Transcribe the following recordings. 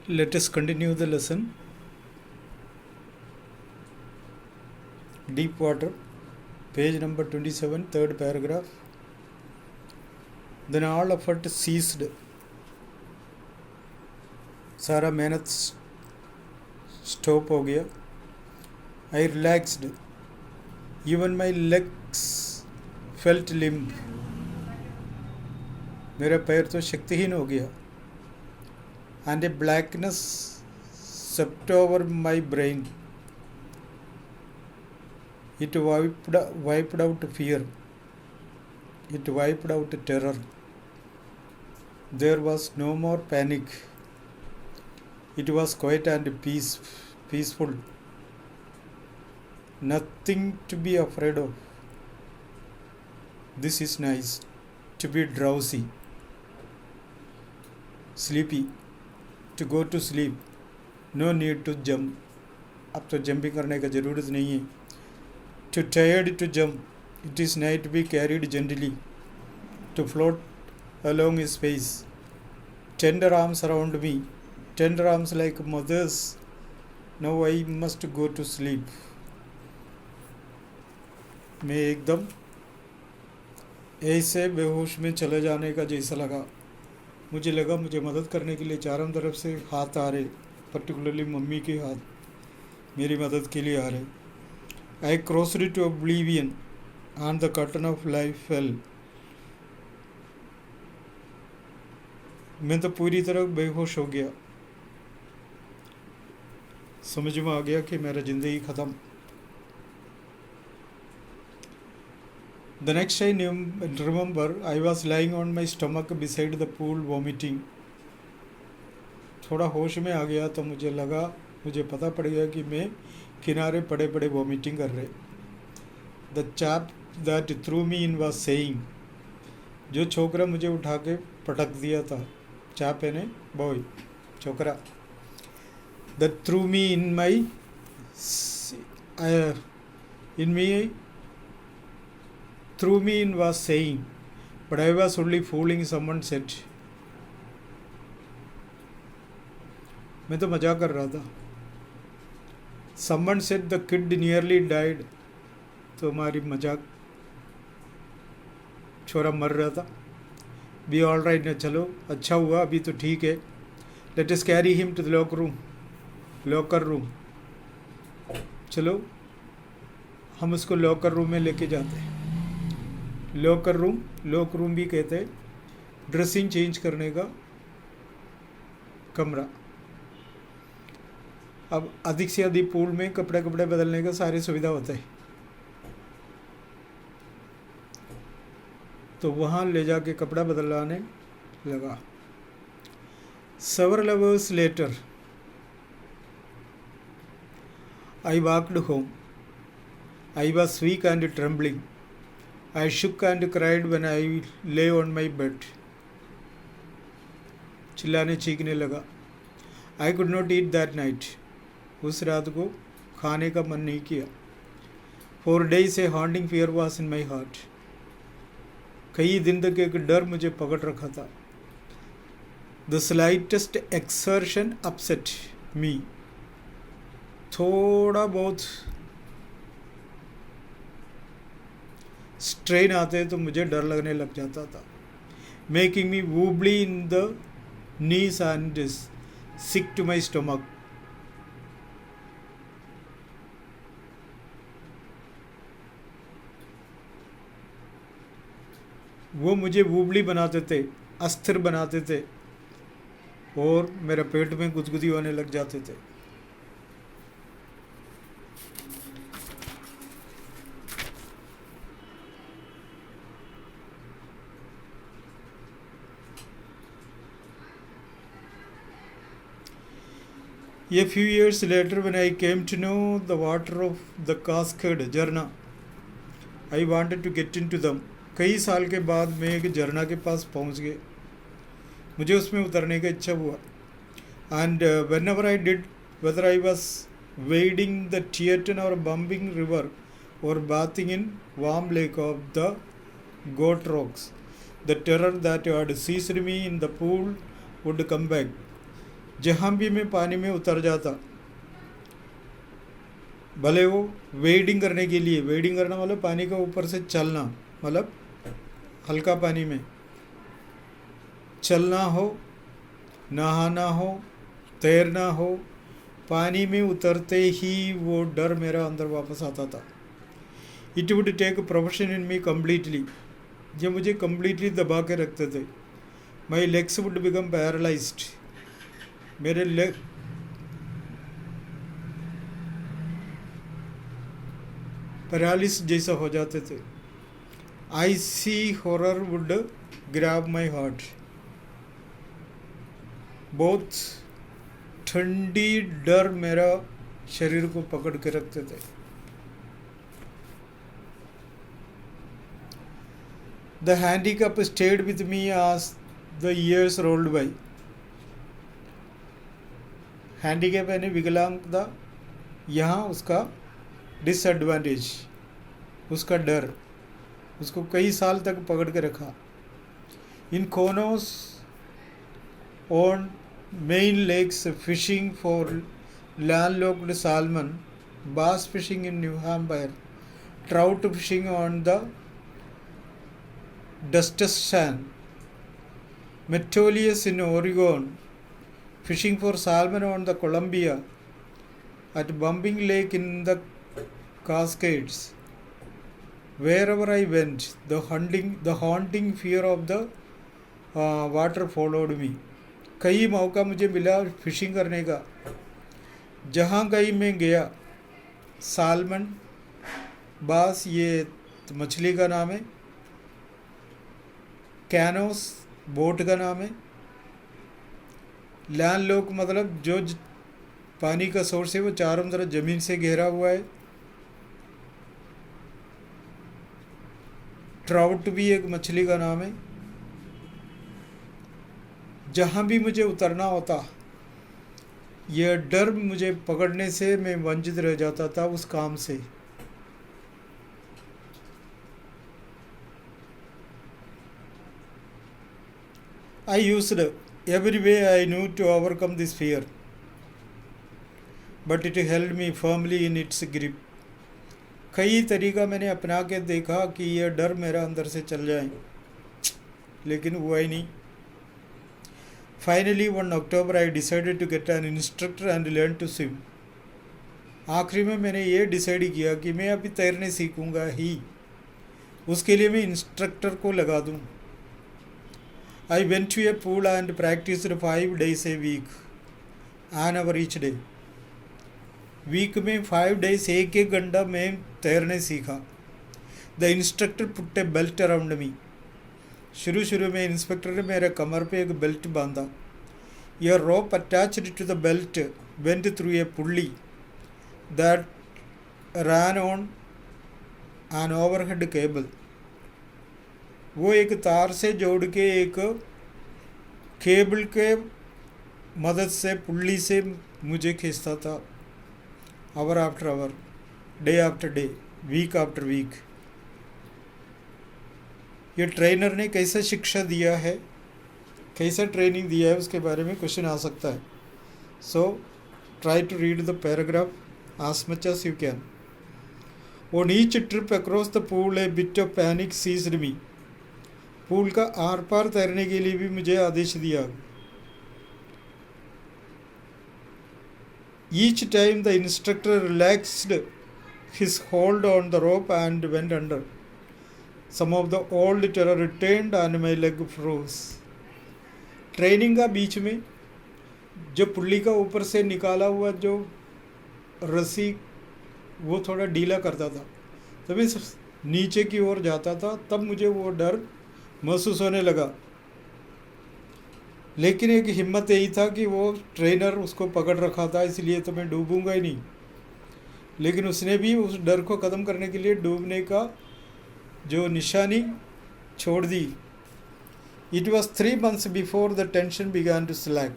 Let us continue the lesson. Deep water, page number 27, third paragraph. Then all effort ceased. सारा मेहनत stop हो गया. I relaxed. Even my legs felt limp. मेरा पैर तो शक्तिहीन हो गया. And a blackness swept over my brain. It wiped out fear. It wiped out terror. There was no more panic. It was quiet and peaceful. Nothing to be afraid of. This is nice. To be drowsy. Sleepy. To go to sleep. No need to jump. अब तो jumping करने का ज़रूरत नहीं है. To tired to jump. It is nice to be carried gently. To float along space. Tender arms around me. Tender arms like mothers. Now I must go to sleep. मैं एकदम ऐसे बेहोश में चले जाने का जैसा लगा. मुझे लगा मुझे मदद करने के लिए चारों तरफ से हाथ आ रहे, पर्टिकुलरली मम्मी के हाथ मेरी मदद के लिए आ रहे. I crossed to oblivion and the curtain of life fell. मैं तो पूरी तरह बेहोश हो गया. समझ में आ गया कि मेरा ज़िंदगी ख़त्म. The next I remember I was lying on my stomach beside the pool vomiting. थोड़ा होश में आ गया तो मुझे पता पड़ गया कि मैं किनारे पड़े पड़े वॉमिटिंग कर रहे. The chap that threw me in was saying, जो छोकरा मुझे उठा के पटक दिया था, चाप यानी बॉय, छोकरा, that threw me in threw me in was saying, but I was only fooling, someone said. मैं तो मजाक कर रहा था. Someone said the kid nearly died. तो हमारी मजाक, छोरा मर रहा था. Be all right ना, चलो अच्छा हुआ, अभी तो ठीक है. Let us carry him to the locker room. चलो हम उसको लॉकर रूम में लेके जाते हैं. लॉक रूम भी कहते हैं ड्रेसिंग चेंज करने का कमरा. अब अधिक से अधिक पूल में कपड़े बदलने का सारी सुविधा होता है. तो वहाँ ले जाके कपड़ा बदलाने लगा. Several hours later, I walked home. I was weak and trembling. I shook and cried when I lay on my bed. चिल्लाने चीखने लगा. I could not eat that night. उस रात को खाने का मन नहीं किया. For days a haunting fear was in my heart. कई दिन तक एक डर मुझे पकड़ रखा था. The slightest exertion upset me. थोड़ा बहुत स्ट्रेन आते तो मुझे डर लगने लग जाता था. Making me wobbly in the knees and sick to my stomach. वो मुझे वूबली बनाते थे, अस्थिर बनाते थे और मेरे पेट में गुदगुदी होने लग जाते थे. A few years later, when I came to know the water of the cascade, झरना, I wanted to get into them. कई साल के बाद मैं एक झरना के पास पहुंच गए. मुझे उसमें उतरने का इच्छा हुआ. And whenever I did, whether I was wading the Tieton or bumping river or bathing in warm lake of the goat rocks, the terror that had seized me in the pool would come back. जहाँ भी मैं पानी में उतर जाता, भले वो wedding करने के लिए, वेडिंग करना मतलब पानी के ऊपर से चलना, मतलब हल्का पानी में चलना हो, नहाना हो, तैरना हो, पानी में उतरते ही वो डर मेरा अंदर वापस आता था. It would take possession in me completely. ये मुझे कम्प्लीटली दबा के रखते थे. My legs would become paralysed. मेरे लेग पैरालिस जैसा हो जाते थे. Icy horror would grab my heart. बहुत ठंडी डर मेरा शरीर को पकड़ के रखते थे. The handicap stayed with me as the years rolled by. Handicap यानी विकलांगता, यहाँ उसका डिसएडवांटेज, उसका डर उसको कई साल तक पकड़ के रखा. In canoes on Maine lakes fishing for landlocked salmon, bass fishing in New Hampshire, trout fishing on the Dustashan, Metolius in Oregon, fishing for salmon on the Columbia, at Bumping Lake in the Cascades. Wherever I went, the haunting fear of the water followed me. कई मौका मुझे मिला fishing करने का. जहाँ कहीं मैं गया, सालमन, बास ये मछली का नाम है, कैनोस बोट का नाम है, लैंडलॉक मतलब जो पानी का सोर्स है वो चारों तरफ ज़मीन से घेरा हुआ है. ट्राउट भी एक मछली का नाम है. जहाँ भी मुझे उतरना होता, यह डर मुझे पकड़ने से मैं वंचित रह जाता था उस काम से. I used every way I knew to overcome this fear, but it held me firmly in its grip. कई तरीका मैंने अपना के देखा कि यह डर मेरा अंदर से चल जाए, लेकिन हुआ ही नहीं. Finally, one October, I decided to get an instructor and learn to swim. आखिरी में मैंने ये डिसाइड किया कि मैं अभी तैरने सीखूंगा ही, उसके लिए मैं इंस्ट्रक्टर को लगा दूं. I went to a pool and practiced 5 days a week, an hour each day. Week में 5 days एक घंटा मैं तैरने सीखा. The instructor put a belt around me. शुरू में इंस्पेक्टर ने मेरे कमर पे एक बेल्ट बांधा. यह rope attached to the belt went through a pulley that ran on an overhead cable. वो एक तार से जोड़ के एक केबल के मदद से, पुल्ली से मुझे खींचता था. Hour after hour, day after day, week after week. ये ट्रेनर ने कैसा शिक्षा दिया है, कैसा ट्रेनिंग दिया है, उसके बारे में क्वेश्चन आ सकता है. So try to read the paragraph as much as you can. On each trip across the pool, a bit of panic seized me. Pool का आर पार तैरने के लिए भी मुझे आदेश दिया. Each time the instructor relaxed his hold on the rope and went under. Some of the old terror returned and my leg froze. Training का बीच में जो पुल्ली का ऊपर से निकाला हुआ जो रस्सी वो थोड़ा ढीला करता था, तभी नीचे की ओर जाता था, तब मुझे वो डर महसूस होने लगा. लेकिन एक हिम्मत यही था कि वो ट्रेनर उसको पकड़ रखा था, इसलिए तो मैं डूबूंगा ही नहीं. लेकिन उसने भी उस डर को ख़त्म करने के लिए डूबने का जो निशानी छोड़ दी. It was 3 months before the tension began to slack.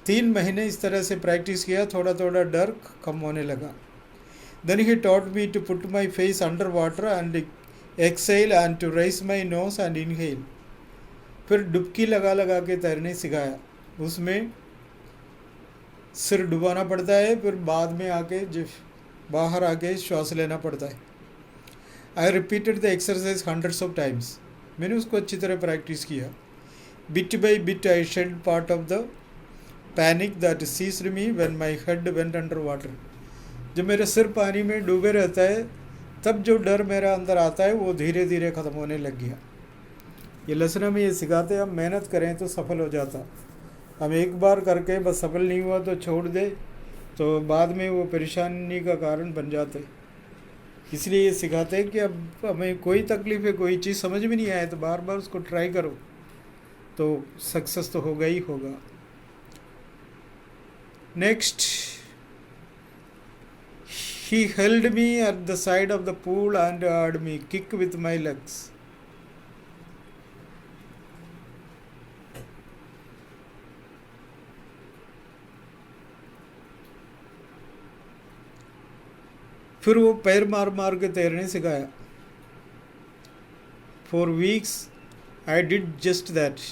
3 महीने इस तरह से प्रैक्टिस किया, थोड़ा थोड़ा डर कम होने लगा. Then he taught me to put my face under water and exhale and to raise my nose and inhale. फिर डुबकी लगा लगा के तैरने सिखाया. उसमें सिर डुबाना पड़ता है, फिर बाद में आके बाहर आके श्वास लेना पड़ता है। I repeated the exercise hundreds of times. मैंने उसको अच्छी तरह प्रैक्टिस किया। Bit by bit I shed part of the panic that seized me when my head went under water. जब मेरा सिर पानी में डूबे रहता है तब जो डर मेरा अंदर आता है वो धीरे धीरे ख़त्म होने लग गया। ये लेसन हमें ये सिखाते हैं, हम मेहनत करें तो सफल हो जाता। हम एक बार करके बस सफल नहीं हुआ तो छोड़ दे तो बाद में वो परेशानी का कारण बन जाते। इसलिए ये सिखाते हैं कि अब हमें कोई तकलीफ़ है, कोई चीज़ समझ में नहीं आए तो बार बार उसको ट्राई करो तो सक्सेस तो होगा ही होगा। Next, he held me at the side of the pool and heard me kick with my legs. फिर वो पैर मार मार के तैरने सिखाया। For weeks I did just that.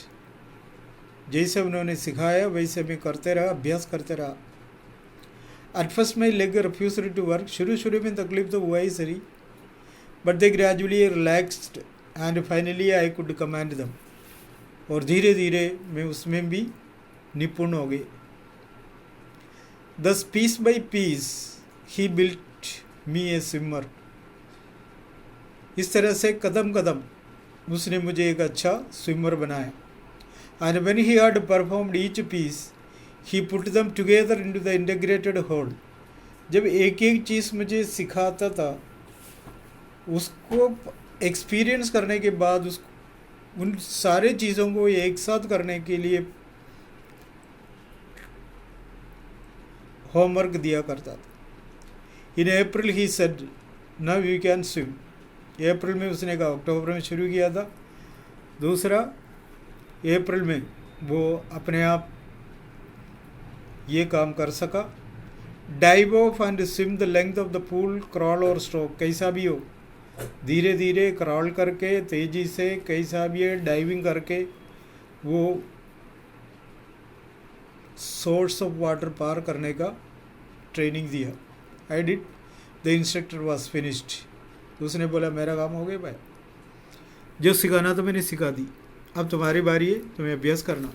जैसे उन्होंने सिखाया वैसे मैं करते रहा, अभ्यास करते रहा। At first my leg refused to work. शुरू में तकलीफ तो हुआ ही सही, but they gradually relaxed and finally I could command them. और धीरे धीरे मैं उसमें भी निपुण हो गई। Thus piece by piece he built me a swimmer. इस तरह से कदम कदम उसने मुझे एक अच्छा स्विमर बनाया। And when he had performed each piece, he put them together into the integrated whole. जब एक एक चीज़ मुझे सिखाता था उसको एक्सपीरियंस करने के बाद उन सारे चीज़ों को एक साथ करने के लिए होमवर्क दिया करता था। In April he said now you can swim. अप्रैल में उसने कहा, अक्टूबर में शुरू किया था, दूसरा अप्रैल में वो अपने आप ये काम कर सका। Dive of and swim the length of the pool, crawl और स्ट्रोक, कैसा भी हो धीरे धीरे क्रॉल करके तेज़ी से, कैसा भी है डाइविंग करके वो सोर्स ऑफ वाटर पार करने का ट्रेनिंग दिया। I did, the instructor was finished. तो उसने बोला मेरा काम हो गया भाई, जो सिखाना तो मैंने सिखा दी, अब तुम्हारी बारी है, तुम्हें अभ्यास करना।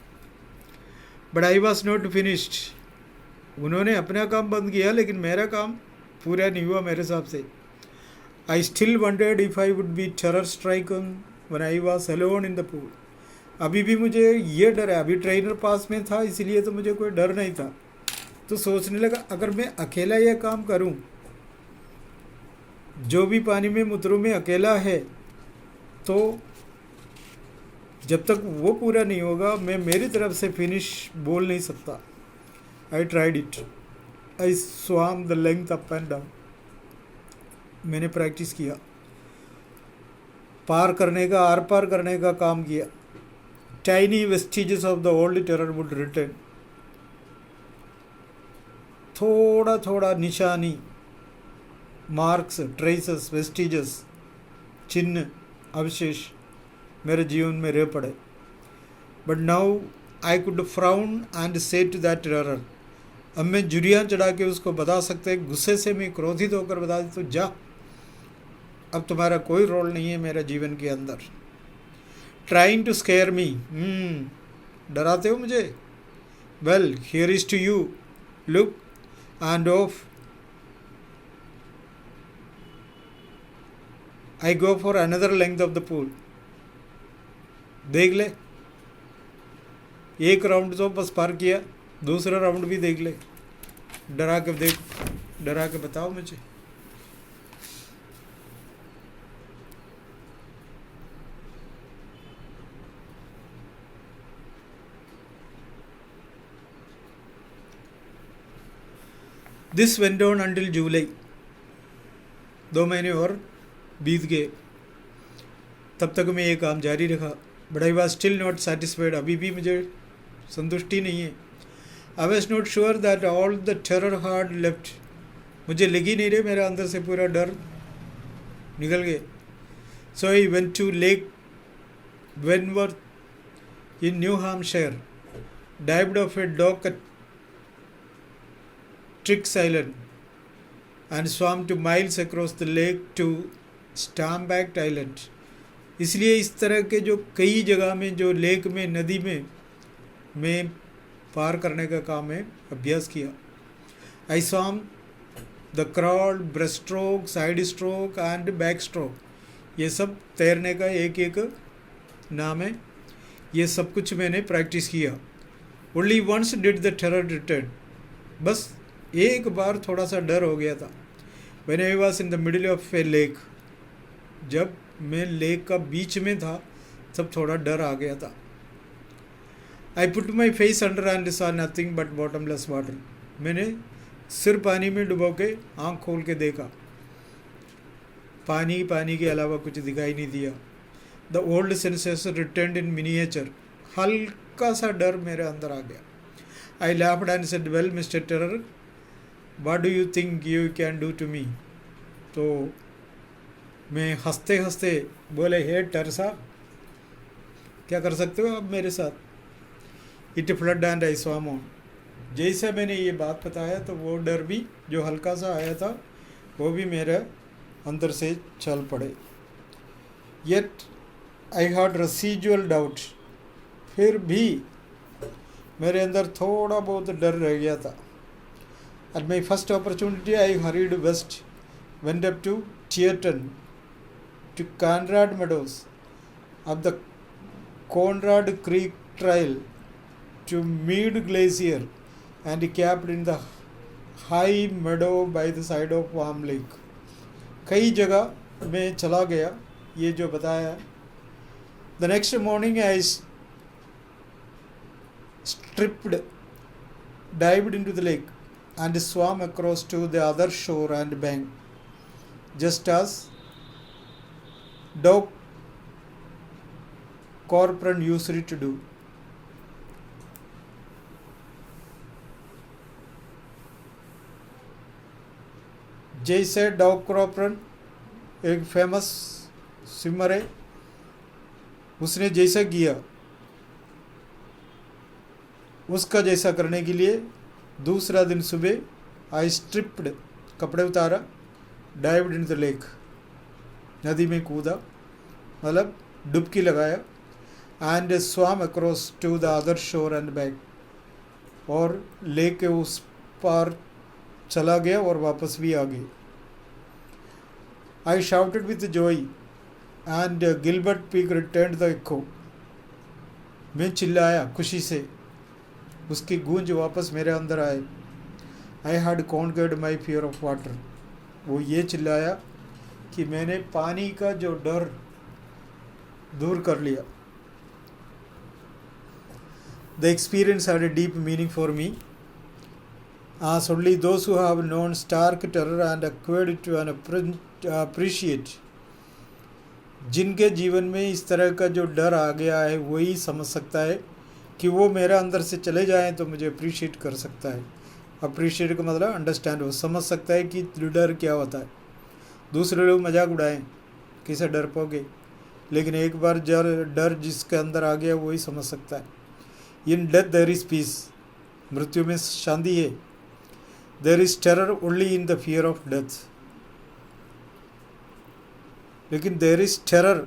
But I was not finished. उन्होंने अपना काम बंद किया लेकिन मेरा काम पूरा नहीं हुआ मेरे हिसाब से। I still wounded if I would be terror stricken when I was alone in the pool. अभी भी मुझे ये डर है, अभी ट्रेनर पास में था इसलिए तो मुझे कोई डर नहीं था। तो सोचने लगा अगर मैं अकेला यह काम करूं, जो भी पानी में मुतरू में अकेला है, तो जब तक वो पूरा नहीं होगा मैं मेरी तरफ से फिनिश बोल नहीं सकता। I tried it, I swam the length up and down. मैंने प्रैक्टिस किया, पार करने का, आर पार करने का काम किया। Tiny vestiges of the old terror would return. थोड़ा थोड़ा निशानी, मार्क्स, ट्रेसेस, वेस्टिजेस, चिन्ह, अवशेष मेरे जीवन में रह पड़े। But now I could frown and से टू दैट टेरर। अब मैं जुरियाँ चढ़ा के उसको बता सकते, गुस्से से मैं क्रोधित होकर बता दी तो जा, अब तुम्हारा कोई रोल नहीं है मेरे जीवन के अंदर। ट्राइंग टू स्केयर मी, डराते हो मुझे। Well here is to you, look and off I go for another length of the pool. देख ले, एक राउंड तो बस पार किया, दूसरा राउंड भी देख ले। डरा के देख, डरा के बताओ मुझे। दिस वेंट ऑन अंटिल जुलाई। 2 महीने और बीत गए, तब तक मैं ये काम जारी रखा। But I was still not satisfied. अभी भी मुझे संतुष्टि नहीं है। I was not sure that all the terror hard left. मुझे लग ही नहीं रहे मेरे अंदर से पूरा डर निकल गए। So I went to lake Wentworth in New Hampshire, dived off a dock Trix Island and swam to miles across the lake to Stamback Island. इसलिए इस तरह के जो कई जगह में जो लेक में नदी में मैं पार करने का काम है अभ्यास किया. I swam the crawl, breaststroke, side stroke and backstroke. ये सब तैरने का एक एक नाम है. ये सब कुछ मैंने प्रैक्टिस किया. Only once did the terror return. बस एक बार थोड़ा सा डर हो गया था. When I was in the middle of a lake. जब मैं लेक का बीच में था तब थोड़ा डर आ गया था. I put my face under and saw nothing but bottomless water. मैंने सिर पानी में डुबो के आँख खोल के देखा. पानी के अलावा कुछ दिखाई नहीं दिया. The old senses returned in miniature. हल्का सा डर मेरे अंदर आ गया. I laughed and said, well, Mr. Terror, what do you think you can do to me? तो मैं हंसते हंसते बोले, हे टर साहब, क्या कर सकते हो आप मेरे साथ? It flooded and I swam on. जैसे मैंने ये बात बताया तो वो डर भी जो हल्का सा आया था वो भी मेरे अंदर से चल पड़े. Yet I had residual doubt. फिर भी मेरे अंदर थोड़ा बहुत डर रह गया था. At my first opportunity I hurried west, went up to Tieton, to Conrad Meadows, up the Conrad Creek Trail, to Mead Glacier, and camped in the high meadow by the side of Warm Lake. कई जगह मैं चला गया ये जो बताया. The next morning I dived into the lake and swam across to the other shore and bank, just as Doc Corcoran used to do. जैसे dog क्रॉपरन एक फेमस स्विमर है, उसने जैसा किया उसका जैसा करने के लिए दूसरा दिन सुबह आई स्ट्रिप्ड, कपड़े उतारा, डाइव्ड इन द लेक, नदी में कूदा, मतलब डुबकी लगाया, and swam across to the other shore and back, और लेक के उस पार चला गया और वापस भी आ गई. I shouted with joy and Gilbert Peak returned the echo. मैं चिल्लाया खुशी से, उसकी गूंज वापस मेरे अंदर आए. I had conquered my fear of water. वो ये चिल्लाया कि मैंने पानी का जो डर दूर कर लिया. The experience had a deep meaning for me, as only those who have known stark terror and acquired it to appreciate. जिनके जीवन में इस तरह का जो डर आ गया है वही समझ सकता है कि वो मेरे अंदर से चले जाएं तो मुझे अप्रिशिएट कर सकता है. अप्रिशिएट का मतलब अंडरस्टैंड, वो समझ सकता है कि डर क्या होता है. दूसरे लोग मजाक उड़ाएं, किसे डर पोगे, लेकिन एक बार डर जिसके अंदर आ गया वही समझ सकता है. In death there is peace. मृत्यु में शांति है. There is terror only in the fear of death. लेकिन there is terror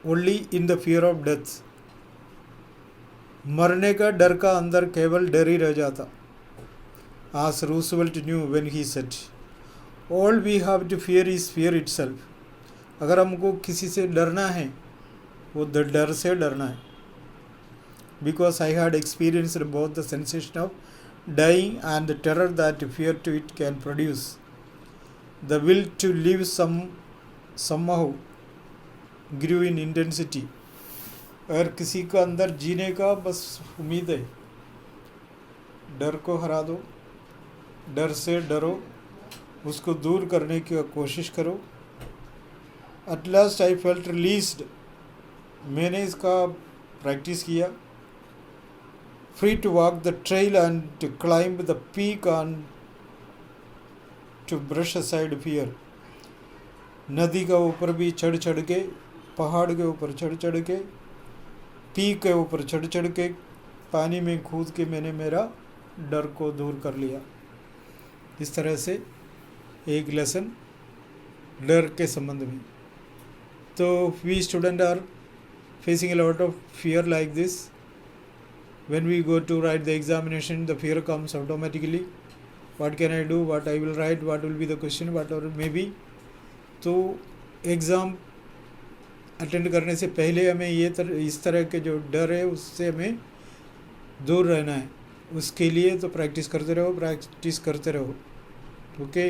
only in the fear of death. मरने का डर का अंदर केवल डर ही रह जाता. As Roosevelt knew when he said, all we have to fear is fear itself. अगर हमको किसी से डरना है वो डर से डरना है. Because I had experienced both the sensation of dying and the terror that fear to it can produce. The will to live somehow grew in intensity. अगर किसी का अंदर जीने का बस उम्मीद है, डर को हरा दो, डर से डरो, उसको दूर करने की कोशिश करो. At last I felt released. मैंने इसका प्रैक्टिस किया. Free to walk the trail and to climb the peak and to brush aside fear. नदी का ऊपर भी चढ़ के, पहाड़ के ऊपर चढ़ के, पीक के ऊपर चढ़ के, पानी में कूद के मैंने मेरा डर को दूर कर लिया. इस तरह से एक लेसन डर के संबंध में। तो we student are facing a lot of fear like this. When we go to write the examination, the fear comes automatically. What can I do? What I will write? What will be the question? Whatever may be. तो exam attend करने से पहले हमें इस तरह के जो डर है उससे हमें दूर रहना है। उसके लिए तो प्रैक्टिस करते रहो, ओके।